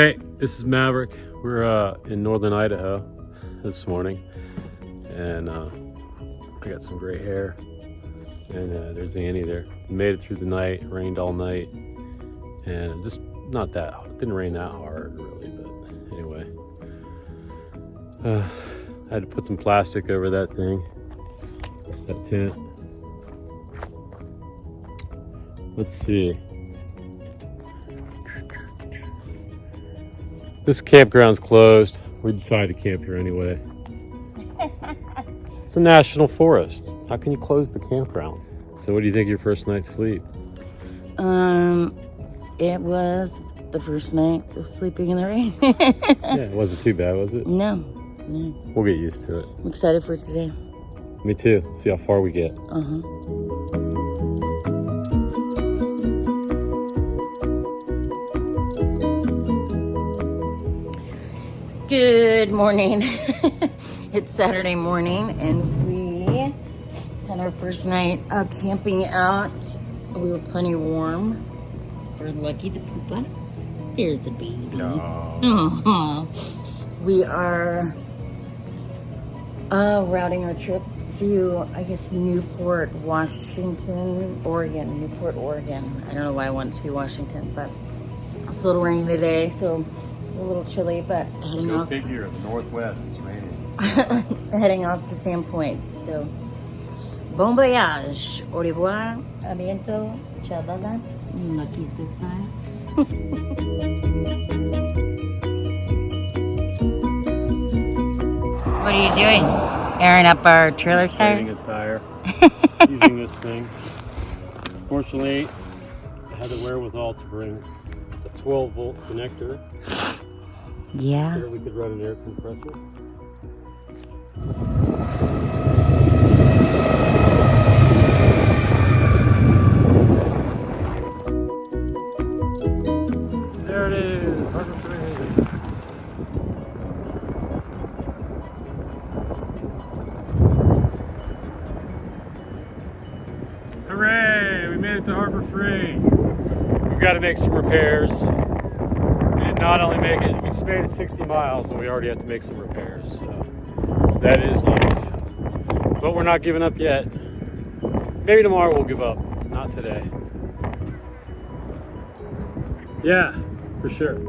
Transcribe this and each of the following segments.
Hey, this is Maverick. We're in northern Idaho this morning, and I got some gray hair, and there's Annie there. Made it through the night, rained all night, and just not that, it didn't rain that hard really, but anyway. I had to put some plastic over that thing, that tent. Let's see. This campground's closed. We decided to camp here anyway. It's a national forest. How can you close the campground? So what do you think of your first night's sleep? It was the first night of sleeping in the rain. Yeah, it wasn't too bad, was it? No. We'll get used to it. I'm excited for today. Me too. See how far we get. Good morning. It's Saturday morning and we had our first night of camping out. We were plenty warm. We're lucky the poopa. There's the baby. No. We are routing our trip to, I guess, Newport, Oregon. I don't know why I wanted to be Washington, but it's a little rainy today, so a little chilly, but heading Go off. figure, the Northwest, it's raining. Heading off to Sandpoint. So, bon voyage. Au revoir. A bientôt. Ciao, bye. Lucky sister. What are you doing? Airing up our trailer Cleaning a tires? tire. Using this thing. Fortunately, I had the wherewithal to bring a 12-volt connector. Yeah. So that we could run an air compressor. There it is, Harbor Freight. Hooray! We made it to Harbor Freight. We've got to make some repairs. We did not only make it, we just made it 60 miles and we already have to make some repairs. So that is life. But we're not giving up yet. Maybe tomorrow we'll give up. Not today. Yeah, for sure.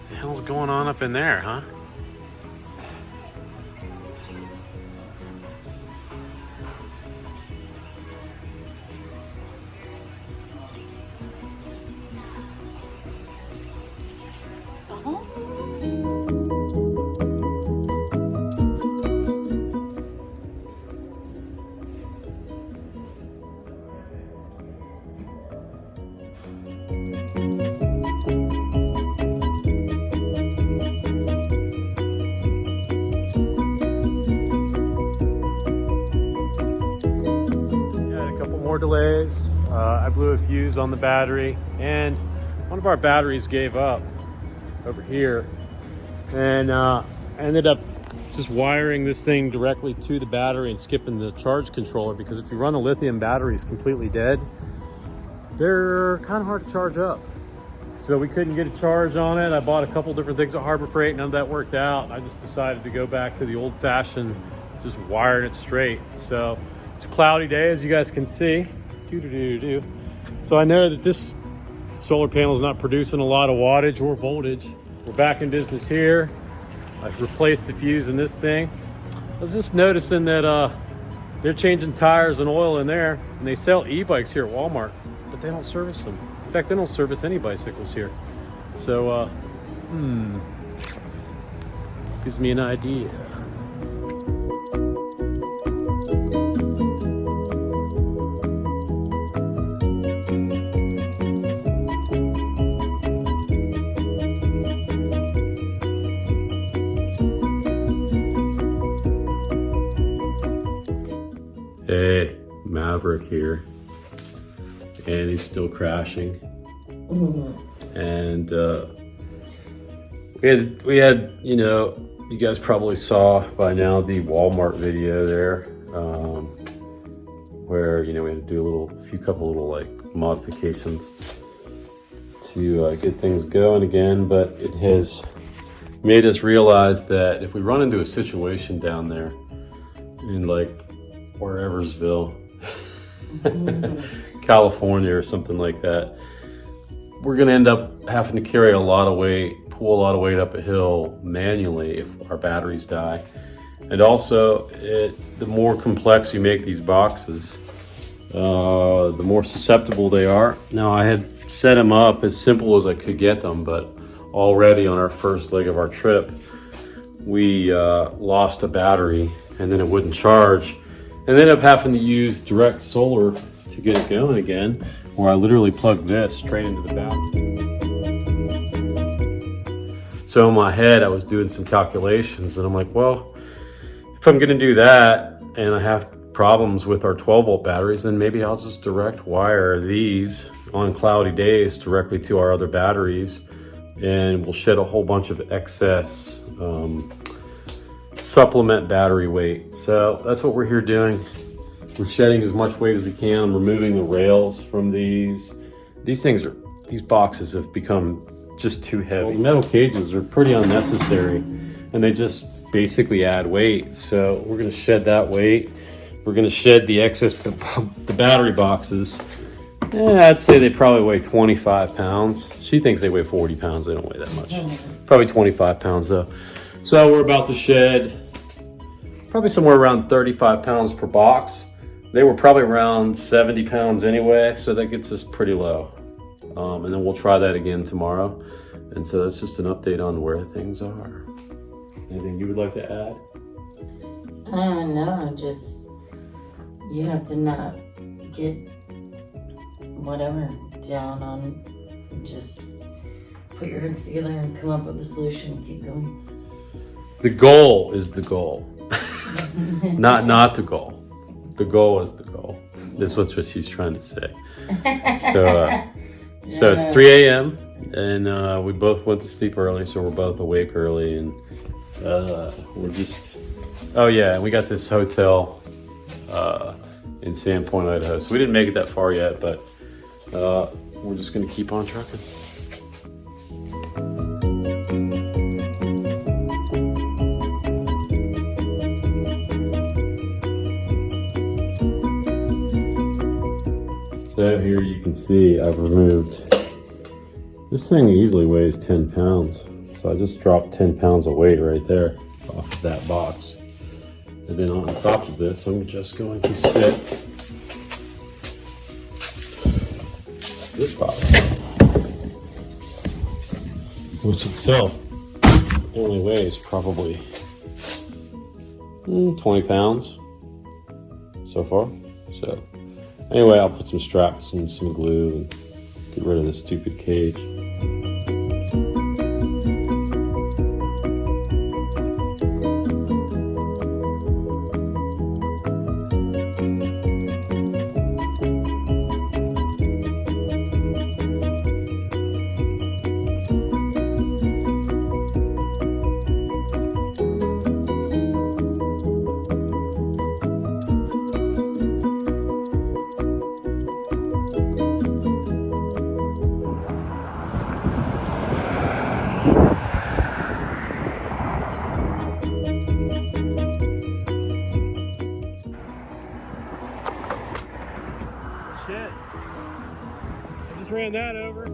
What the hell's going on up in there, huh? More delays. I blew a fuse on the battery and one of our batteries gave up over here, and ended up just wiring this thing directly to the battery and skipping the charge controller, because if you run the lithium batteries completely dead, they're kind of hard to charge up. So we couldn't get a charge on it. I bought a couple different things at Harbor Freight, none of that worked out. I just decided to go back to the old-fashioned, just wiring it straight. So it's a cloudy day, as you guys can see. So I know that this solar panel is not producing a lot of wattage or voltage. We're back in business here. I've replaced the fuse in this thing. I was just noticing that they're changing tires and oil in there, and they sell e-bikes here at Walmart, but they don't service them. In fact, they don't service any bicycles here. So, gives me an idea. Hey, Maverick here. and he's still crashing. And we had, you know, you guys probably saw by now the Walmart video there, where, you know, we had to do a couple little like modifications to get things going again, but it has made us realize that if we run into a situation down there in like whereversville, California or something like that, we're gonna end up having to carry a lot of weight, pull a lot of weight up a hill manually if our batteries die. And also, the more complex you make these boxes, the more susceptible they are. Now, I had set them up as simple as I could get them, but already on our first leg of our trip, we lost a battery and then it wouldn't charge. And ended up having to use direct solar to get it going again, where I literally plugged this straight into the battery. So in my head, I was doing some calculations and I'm like, well, if I'm gonna do that and I have problems with our 12-volt batteries, then maybe I'll just direct wire these on cloudy days directly to our other batteries, and we'll shed a whole bunch of excess supplement battery weight. So that's what we're here doing. We're shedding as much weight as we can. I'm removing the rails from these. These boxes have become just too heavy. Metal cages are pretty unnecessary, and they just basically add weight. So we're gonna shed that weight. We're gonna shed the excess, the battery boxes. I'd say they probably weigh 25 pounds. She thinks they weigh 40 pounds. They don't weigh that much. Probably 25 pounds though. So we're about to shed probably somewhere around 35 pounds per box. They were probably around 70 pounds anyway, so that gets us pretty low. And then we'll try that again tomorrow. And so that's just an update on where things are. Anything you would like to add? No, just, you have to not get whatever down on, just put your heads together and come up with a solution and keep going. The goal is the goal. not the goal. The goal is the goal. That's what she's trying to say. So it's 3 a.m. and we both went to sleep early, so we're both awake early, and we're just, oh yeah, we got this hotel in Sandpoint, Idaho. So we didn't make it that far yet, but we're just gonna keep on trucking. So here you can see I've removed, this thing easily weighs 10 pounds. So I just dropped 10 pounds of weight right there off of that box. And then on top of this, I'm just going to set this box, which itself only weighs probably 20 pounds so far. So anyway, I'll put some straps and some glue and get rid of this stupid cage. Shit. I just ran that over.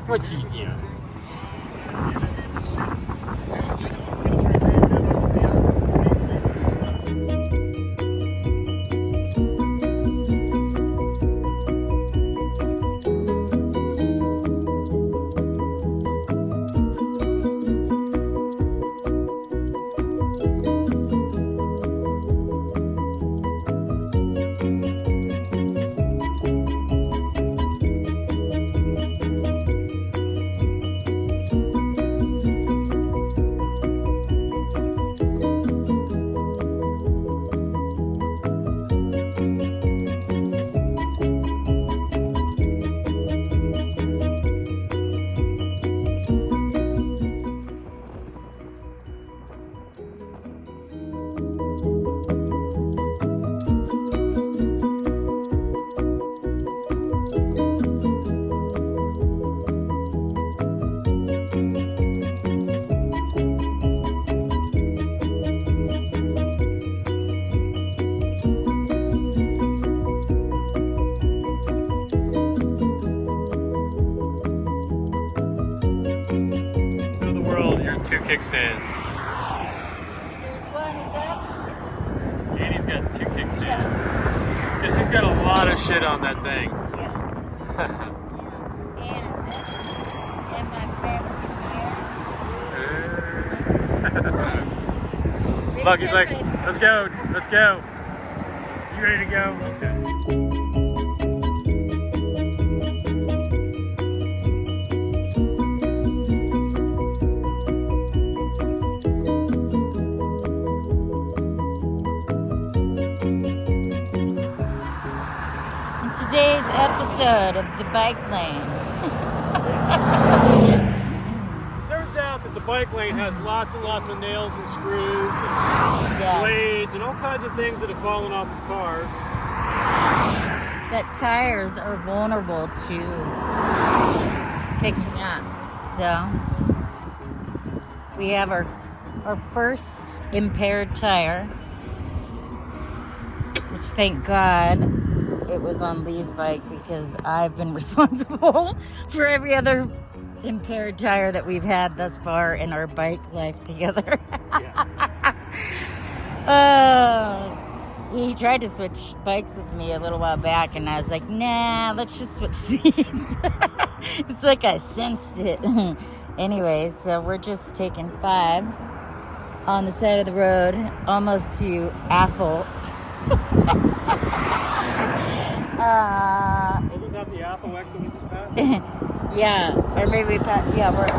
What you doing? Two kickstands. There's one up. Katie's got two kickstands. Yeah, she's got a lot of shit on that thing. Yeah. And this. And my fancy hair. Look, he's like, let's go, let's go. You ready to go? Okay. Today's episode of the bike lane. Turns out that the bike lane has lots and lots of nails and screws and blades and all kinds of things that have fallen off of cars. That tires are vulnerable to picking up. So we have our first impaired tire, which thank God it was on Lee's bike because I've been responsible for every other impaired tire that we've had thus far in our bike life together. He tried to switch bikes with me a little while back, and I was like, nah, let's just switch seats. It's like I sensed it. Anyways, so we're just taking 5 on the side of the road, almost to Athol. Wasn't that the Apple X that we just passed? Yeah, or maybe we passed. Yeah, we're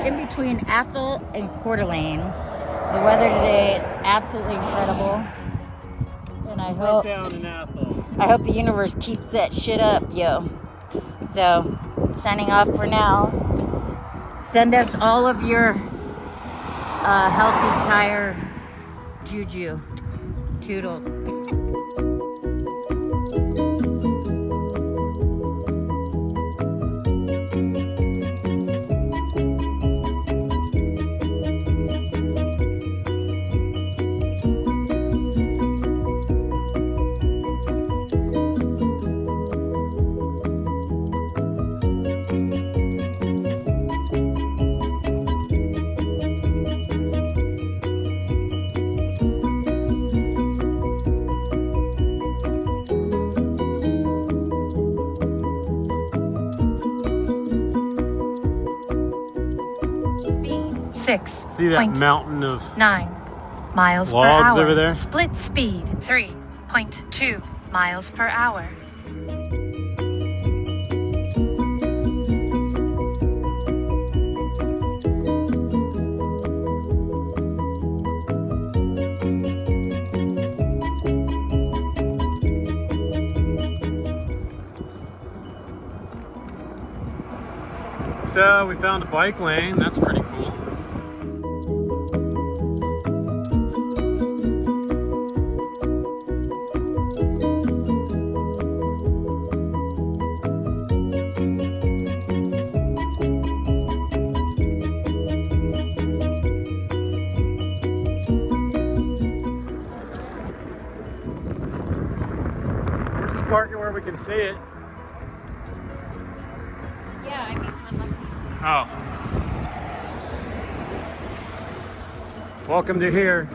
in between Athol and Coeur d'Alene. The weather today is absolutely incredible, and I hope the universe keeps that shit up, yo. So, signing off for now. Send us all of your healthy tire juju. Toodles. See that mountain of 9 miles per logs hour. over there? Split speed 3.2 miles per hour. So we found a bike lane. That's pretty cool. We're just parking where we can see it. Yeah, I mean, I'm lucky. Oh. Welcome to here.